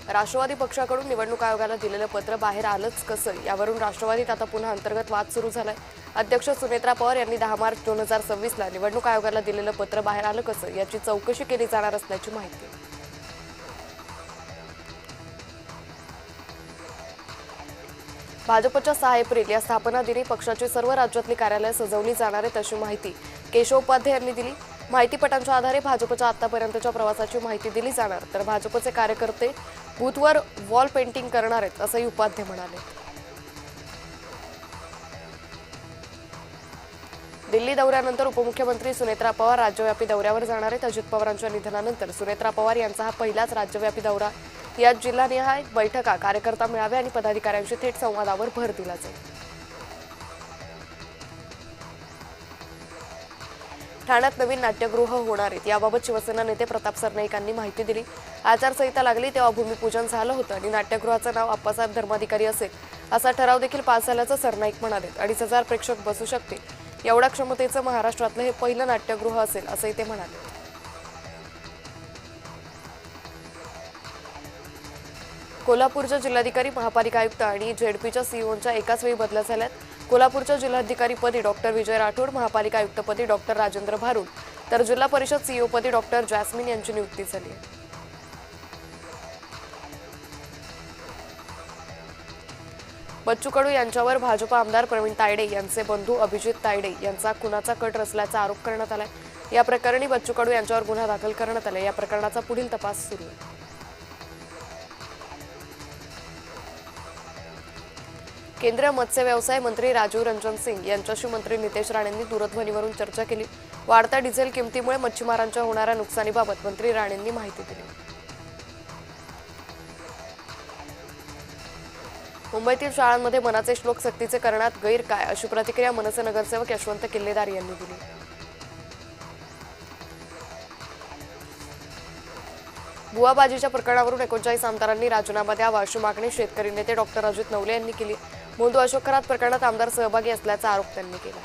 राष्ट्रवादी पक्षाकडून निवडणूक आयोगाला दिलेलं पत्र बाहेर आलंच कसं, यावरून राष्ट्रवादीत आता पुन्हा अंतर्गत वाद सुरू झालाय। अध्यक्ष सुनेत्रा पवार यांनी 10 मार्च 2026ला निवडणूक आयोगाला दिलेलं पत्र बाहेर आलं कसं, याची चौकशी केली जाणार असल्याची माहिती। भाजपच्या 6 एप्रिल या स्थापना दिनी पक्षाची सर्व राज्यातली कार्यालय सजवली जाणार आहेत अशी माहिती केशव उपाध्याय यांनी दिली। माहितीपटांच्या आधारे भाजपच्या आतापर्यंतच्या प्रवासाची माहिती दिली जाणार, तर भाजपचे कार्यकर्ते बूथवर वॉल पेंटिंग करणार आहेत असंही उपाध्याय म्हणाले। दिल्ली दौऱ्यानंतर उपमुख्यमंत्री सुनेत्रा पवार राज्यव्यापी दौऱ्यावर जाणार आहेत। अजित पवारांच्या निधनानंतर सुनेत्रा पवार यांचा हा पहिलाच राज्यव्यापी दौरा। यात जिल्हानिहाय बैठका, कार्यकर्ता मेळावे आणि पदाधिकाऱ्यांशी थेट संवादावर भर दिला जाईल। ठाण्यात नवीन नाट्यगृह होणार आहेत, याबाबत शिवसेना नेते प्रताप सरनाईकांनी माहिती दिली। आचारसंहिता लागली तेव्हा भूमिपूजन झालं होतं आणि नाट्यगृहाचं नाव अप्पासाहेब धर्माधिकारी असेल असा ठराव देखील पास झाल्याचं सरनाईक म्हणाले। 2,500 प्रेक्षक बसू शकतील एवढ्या क्षमतेचं महाराष्ट्रातलं हे पहिलं नाट्यगृह असेल असंही ते म्हणाले। कोल्हापूरच्या जिल्हाधिकारी, महापालिका आयुक्त आणि झेडपीच्या सीईओंच्या एकाच वेळी बदल्या झाल्यात। कोल्हापूरच्या जिल्हाधिकारीपदी डॉक्टर विजय राठोड, महापालिका आयुक्तपदी डॉक्टर राजेंद्र भारुड, तर जिल्हा परिषद सीईओपदी डॉक्टर जॅस्मिन यांची नियुक्ती झाली आहे। बच्चू कडू यांच्यावर भाजप आमदार प्रवीण तायडे यांचे बंधू अभिजित तायडे यांचा खुनाचा कट रचल्याचा आरोप करण्यात आलाय। या प्रकरणी बच्चू कडू यांच्यावर गुन्हा दाखल करण्यात आला। या प्रकरणाचा पुढील तपास सुरू आहे। केंद्रीय मत्स्य व्यवसाय मंत्री राजीव रंजन सिंग यांच्याशी मंत्री नितेश राणेंनी दूरध्वनीवरून चर्चा केली। वाढत्या डिझेल किमतीमुळे मच्छीमारांच्या होणाऱ्या नुकसानीबाबत मंत्री राणेंनी माहिती दिली। मुंबईतील शाळांमध्ये मनाचे श्लोक सक्तीचे करण्यात गैर काय, अशी प्रतिक्रिया मनसे नगरसेवक यशवंत किल्लेदार यांनी दिली। बुवाबाजीच्या प्रकरणावरून 39 आमदारांनी राजीनामा द्यावा अशी मागणी शेतकरी नेते डॉक्टर अजित नवले यांनी केली। मोंदू अशोक खरात प्रकरणात आमदार सहभागी असल्याचा आरोप त्यांनी केला।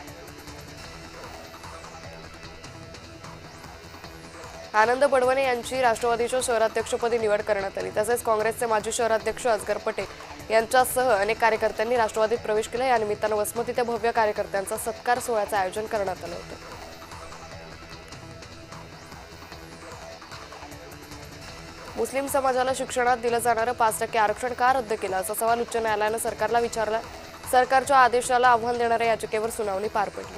आनंद बडवणे यांची राष्ट्रवादीच्या शहराध्यक्षपदी निवड करण्यात आली। तसेच काँग्रेसचे माजी शहराध्यक्ष अजगर पटेल यांच्यासह अनेक कार्यकर्त्यांनी राष्ट्रवादीत प्रवेश केला। या निमित्तानं वसमत इथे भव्य कार्यकर्त्यांचा सत्कार सोहळ्याचं आयोजन करण्यात आलं होतं। मुस्लिम समाजाला शिक्षणात दिलं जाणारं 5% आरक्षण का रद्द केलं, असा सवाल उच्च न्यायालयानं सरकारला विचारला। सरकारच्या आदेशाला आव्हान देणाऱ्या याचिकेवर सुनावणी पार पडली।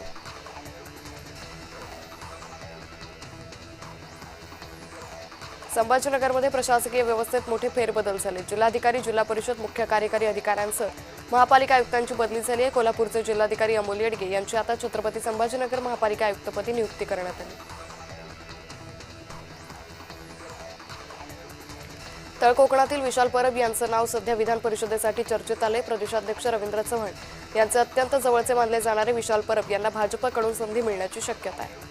संभाजीनगरमध्ये प्रशासकीय व्यवस्थेत मोठे फेरबदल झाले। जिल्हाधिकारी, जिल्हा परिषद मुख्य कार्यकारी अधिकाऱ्यांसह महापालिका आयुक्तांची बदली झाली आहे। कोल्हापूरचे जिल्हाधिकारी अमोल येडगे यांची आता छत्रपती संभाजीनगर महापालिका आयुक्तपदी नियुक्ती करण्यात आली। तळ कोकणातील विशाल परब यांचं नाव सध्या विधान परिषदेसाठी चर्चेत आले। प्रदेशाध्यक्ष रवींद्र चव्हाण यांचे अत्यंत जवळचे मानले जाणारे विशाल परब यांना भाजपकडून संधी मिळण्याची शक्यता आहे।